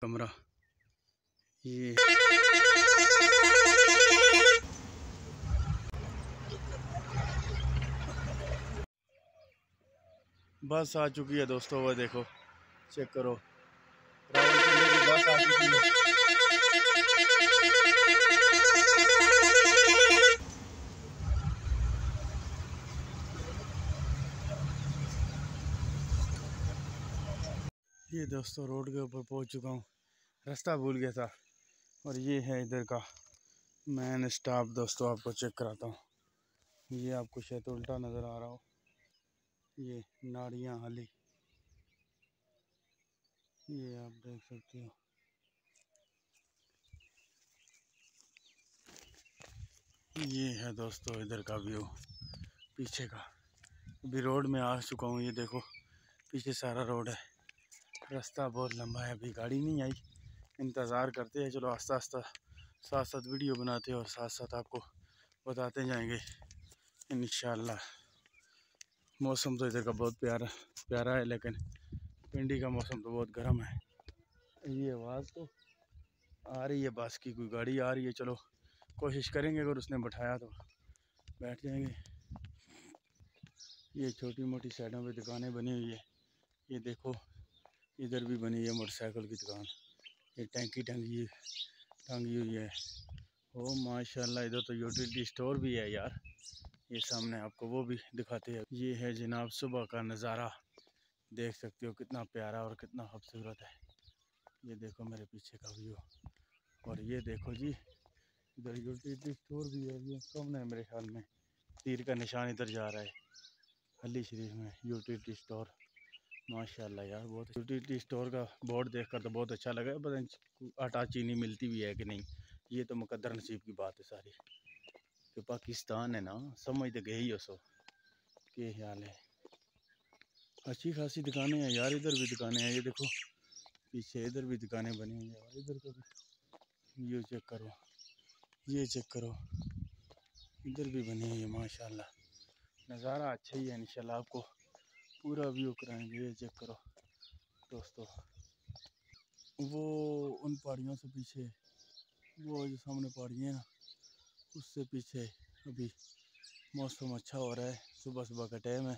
कमरा ये बस आ चुकी है दोस्तों। वो देखो, चेक करो, रावलपिंडी की बस आ चुकी है। ये दोस्तों रोड के ऊपर पहुंच चुका हूँ। रास्ता भूल गया था। और ये है इधर का मेन स्टॉप दोस्तों। आपको चेक कराता हूँ। ये आपको शायद उल्टा नज़र आ रहा हो। ये नाड़ियाँ हाली, ये आप देख सकते हो। ये है दोस्तों इधर का व्यू पीछे का। अभी रोड में आ चुका हूँ। ये देखो पीछे सारा रोड है। रास्ता बहुत लंबा है, अभी गाड़ी नहीं आई। इंतज़ार करते हैं। चलो आस्ता आस्ता साथ साथ वीडियो बनाते हैं और साथ साथ आपको बताते जाएंगे इंशाल्लाह। मौसम तो इधर का बहुत प्यारा है, लेकिन पिंडी का मौसम तो बहुत गर्म है। ये आवाज़ तो आ रही है, बस की कोई गाड़ी आ रही है। चलो कोशिश करेंगे, अगर उसने बैठाया तो बैठ जाएंगे। ये छोटी मोटी साइडों पे दुकानें बनी हुई है। ये देखो इधर भी बनी है मोटरसाइकिल की दुकान। ये टंकी टंगी हुई है। ओ माशाल्लाह, इधर तो यूटिलिटी स्टोर भी है यार। ये सामने आपको वो भी दिखाते हैं। ये है जनाब सुबह का नज़ारा, देख सकते हो कितना प्यारा और कितना खूबसूरत है। ये देखो मेरे पीछे का व्यू। और ये देखो जी, इधर यूटिलिटी स्टोर भी है। ये सामने मेरे ख्याल में तीर का निशान इधर जा रहा है। हली शरीफ में यूटिलिटी स्टोर। माशाल्लाह यार, बहुत यूटिलिटी स्टोर का बोर्ड देखकर तो बहुत अच्छा लगा। पता नहीं आटा चीनी मिलती भी है कि नहीं, ये तो मुकद्दर नसीब की बात है सारी। कि पाकिस्तान है ना, समझ तो गए ही हो। सो क्या ख्याल है। अच्छी खासी दुकानें हैं यार, इधर भी दुकानें हैं। ये देखो पीछे इधर भी दुकानें बनी हुई है। और इधर का भी ये चेक करो, ये चेक करो, इधर भी बनी हुई है। माशाल्लाह नज़ारा अच्छा ही है। इंशाल्लाह आपको पूरा व्यू कराएंगे। ये चेक करो दोस्तों, वो उन पहाड़ियों से पीछे, वो जो सामने पहाड़ी है ना, उससे पीछे अभी मौसम अच्छा हो रहा है। सुबह सुबह का टाइम है,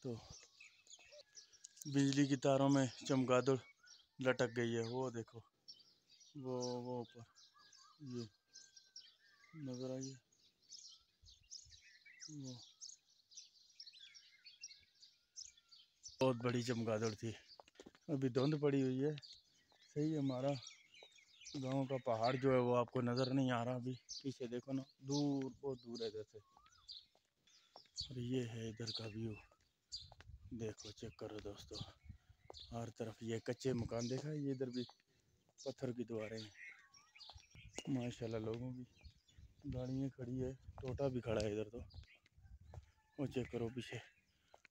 तो बिजली की तारों में चमगादड़ लटक गई है। वो देखो, वो ऊपर ये नज़र आई है। वो बहुत बड़ी चमगादड़ थी। अभी धुंध पड़ी हुई है। सही है। हमारा गांव का पहाड़ जो है वो आपको नज़र नहीं आ रहा। अभी पीछे देखो ना, दूर बहुत दूर है इधर से। और ये है इधर का व्यू, देखो चेक करो दोस्तों। हर तरफ ये कच्चे मकान देखा है। ये इधर भी पत्थर की दीवारें हैं। माशाल्लाह लोगों की गाड़ियाँ खड़ी है। टोटा भी खड़ा है इधर तो। वो चेक करो पीछे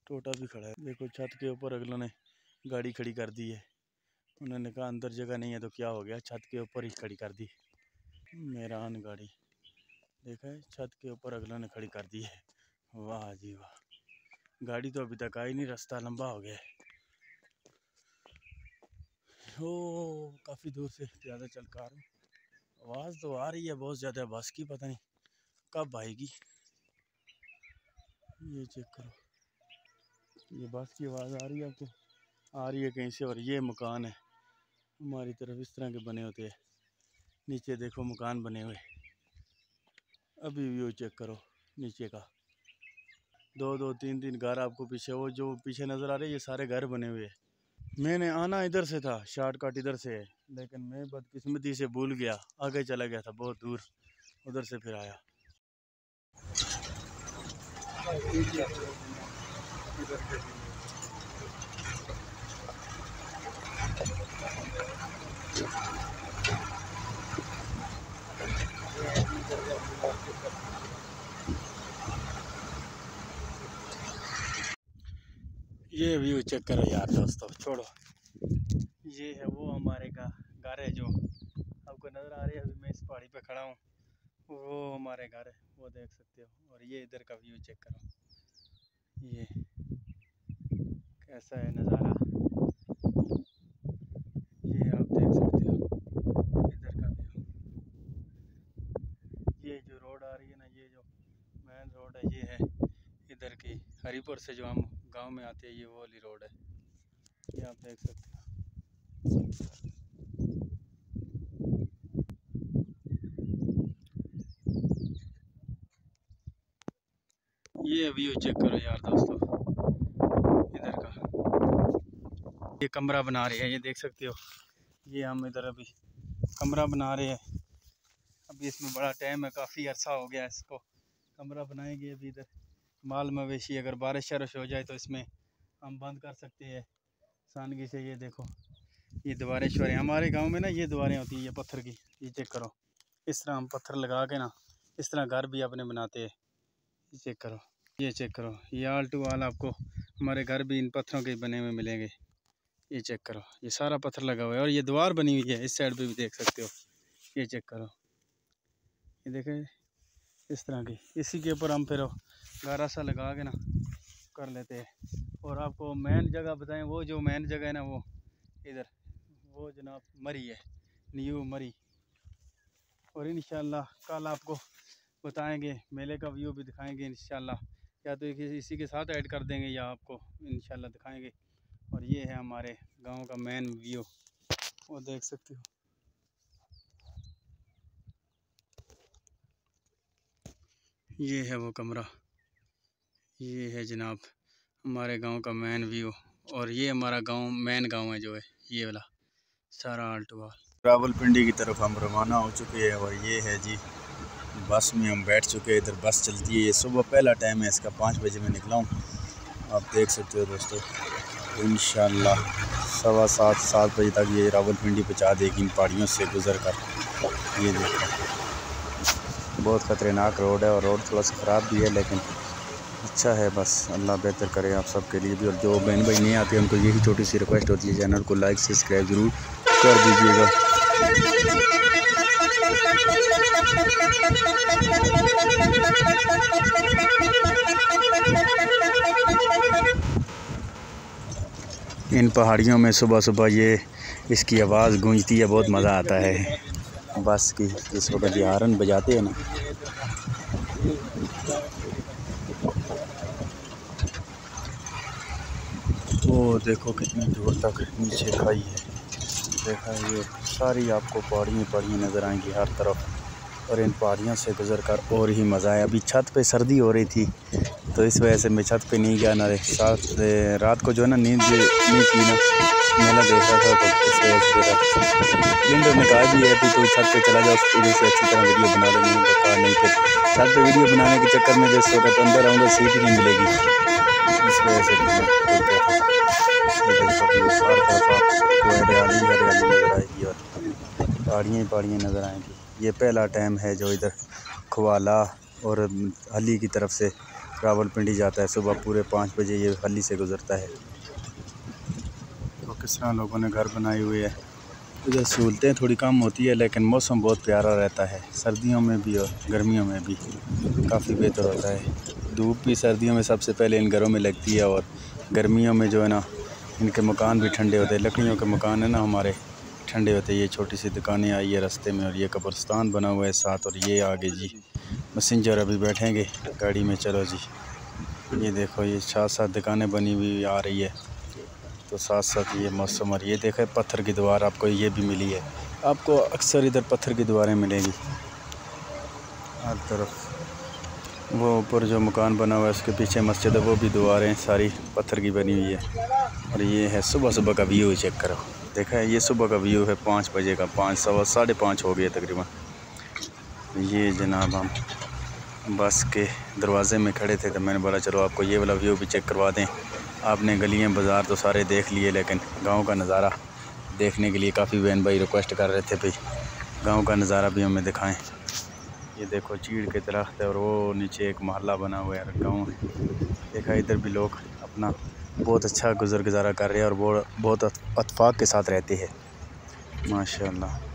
टोटा भी खड़ा है। देखो छत के ऊपर अगलों ने गाड़ी खड़ी कर दी है। उन्होंने कहा अंदर जगह नहीं है तो क्या हो गया, छत के ऊपर ही खड़ी कर दी। मेरान गाड़ी देखा है, छत के ऊपर अगलों ने खड़ी कर दी है। वाह जी वाह, गाड़ी तो अभी तक आई नहीं, रास्ता लंबा हो गया है। ओ काफ़ी दूर से ज़्यादा चल कर आवाज़ तो आ रही है बहुत ज़्यादा, बस की पता नहीं कब आएगी। ये चेक करो, ये बस की आवाज़ आ रही है आपको, आ रही है कहीं से। और ये मकान है हमारी तरफ इस तरह के बने होते हैं। नीचे देखो मकान बने हुए। अभी व्यू चेक करो नीचे का, दो दो तीन तीन घर आपको पीछे, वो जो पीछे नज़र आ रहे हैं ये सारे घर बने हुए हैं। मैंने आना इधर से था, शॉर्टकट इधर से है, लेकिन मैं बदकिस्मती से भूल गया, आगे चला गया था बहुत दूर, उधर से फिर आया। ये व्यू चेक करो यार दोस्तों, छोड़ो। ये है वो हमारे का घर है जो आपको नज़र आ रही है। अभी मैं इस पहाड़ी पे खड़ा हूँ, वो हमारे घर है, वो देख सकते हो। और ये इधर का व्यू चेक करो, ये कैसा है नज़ारा, ये आप देख सकते हो। ये है इधर की हरिपुर से जो हम गांव में आते हैं, ये वो वाली रोड है, ये आप देख सकते हो। ये व्यू चेक करो यार दोस्तों, इधर का ये कमरा बना रहे हैं, ये देख सकते हो। ये हम इधर अभी कमरा बना रहे हैं, अभी इसमें बड़ा टाइम है, काफ़ी अर्सा हो गया इसको कमरा बनाएंगे। अभी इधर माल मवेशी अगर बारिश शारिश हो जाए तो इसमें हम बंद कर सकते हैं आसानी से। ये देखो ये दीवारें शवारें हमारे गांव में ना, ये दीवारें होती है ये पत्थर की, ये चेक करो। इस तरह हम पत्थर लगा के ना इस तरह घर भी अपने बनाते हैं। ये चेक करो, ये चेक करो, ये आल टू आल आपको हमारे घर भी इन पत्थरों के बने हुए मिलेंगे। ये चेक करो, ये सारा पत्थर लगा हुआ है और ये दीवार बनी हुई है, इस साइड पे भी देख सकते हो। ये चेक करो, ये देखें इस तरह की, इसी के ऊपर हम फिर गारा सा लगा के ना कर लेते हैं। और आपको मेन जगह बताएं, वो जो मेन जगह है ना वो इधर वो जनाब मरी है, न्यू मरी। और इंशाल्लाह कल आपको बताएंगे, मेले का व्यू भी दिखाएंगे इंशाल्लाह, या तो इसी के साथ ऐड कर देंगे या आपको इंशाल्लाह दिखाएंगे। और ये है हमारे गांव का मेन व्यू, वो देख सकते हो। ये है वो कमरा, ये है जनाब हमारे गांव का मेन व्यू। और ये हमारा गांव मेन गांव है जो है ये वाला सारा आल्टुआ। रावलपिंडी की तरफ हम रवाना हो चुके हैं और ये है जी बस में हम बैठ चुके हैं। इधर बस चलती है, ये सुबह पहला टाइम है इसका, 5 बजे मैं निकला हूँ, आप देख सकते हो दोस्तों। इंशाल्लाह 7:15-7 बजे तक ये रावलपिंडी पहुँचा देगी इन पहाड़ियों से गुजर कर। ये देखो बहुत ख़तरनाक रोड है और रोड थोड़ा सा ख़राब भी है, लेकिन अच्छा है, बस अल्लाह बेहतर करे आप सबके लिए भी। और जो बहन भाई नहीं आते उनको यही छोटी सी रिक्वेस्ट होती है, चैनल को लाइक सब्सक्राइब ज़रूर कर दीजिएगा। इन पहाड़ियों में सुबह सुबह ये इसकी आवाज़ गूंजती है, बहुत मज़ा आता है बस की, इस वक्त ये हारन बजाते हैं ना। वो देखो कितनी दूर तक नीचे खाई है, देखा ये सारी आपको पहाड़ियाँ नज़र आएंगी हर तरफ। और इन पहाड़ियों से गुजर कर और ही मज़ा है। अभी छत पे सर्दी हो रही थी तो इस वजह से मैं छत पे नहीं गया ना, साथ रात को जो है ना नींद नहीं की ना, मेला देख रहा था तो इस वजह से लिंडर ने कहा भी है कि तू छत पे चला जाओ, उधर से अच्छी तरह वीडियो बना लेंगे। कहा नहीं, फिर छत पे वीडियो बनाने के चक्कर में जिस वक्त अंदर आऊँगा सीट ही नहीं मिलेगी, इस वजह से हरियाली नज़र आएगी और पहाड़ियाँ नज़र आएंगी। ये पहला टाइम है जो इधर खवाला और हली की तरफ से रावलपिंडी जाता है, सुबह पूरे 5 बजे ये हली से गुज़रता है। तो किस तरह लोगों ने घर बनाए हुए हैं। इधर सहूलतें थोड़ी कम होती है लेकिन मौसम बहुत प्यारा रहता है, सर्दियों में भी और गर्मियों में भी काफ़ी बेहतर होता है। धूप भी सर्दियों में सबसे पहले इन घरों में लगती है और गर्मियों में जो है ना इनके मकान भी ठंडे होते हैं। लकड़ियों के मकान है ना हमारे, ठंडे होते हैं। ये छोटी सी दुकानें आई है रास्ते में और ये कब्रिस्तान बना हुआ है साथ। और ये आगे जी मैसेंजर अभी बैठेंगे गाड़ी में, चलो जी। ये देखो ये 7 दुकानें बनी हुई आ रही है, तो साथ साथ ये मौसम। और ये देखें पत्थर की दीवार आपको ये भी मिली है, आपको अक्सर इधर पत्थर की दीवारें मिलेंगी हर तरफ। वो ऊपर जो मकान बना हुआ है उसके पीछे मस्जिद है, वो भी दीवारें सारी पत्थर की बनी हुई है। और ये है सुबह सुबह का व्यू, चेक करो, देखा है ये सुबह का व्यू है 5 बजे का, 5-5:15 हो गए तकरीबन। ये जनाब हम बस के दरवाज़े में खड़े थे तो मैंने बोला चलो आपको ये वाला व्यू भी चेक करवा दें। आपने गलियां बाज़ार तो सारे देख लिए, लेकिन गांव का नज़ारा देखने के लिए काफ़ी बहन भाई रिक्वेस्ट कर रहे थे भाई गांव का नज़ारा भी हमें दिखाएं। ये देखो चीड़ के दरख्त है और वो नीचे एक मोहल्ला बना हुआ है, गाँव है। देखा इधर भी लोग अपना बहुत अच्छा गुज़ारा कर रहे हैं और वो बहुत इत्तेफाक के साथ रहते हैं, माशाल्लाह।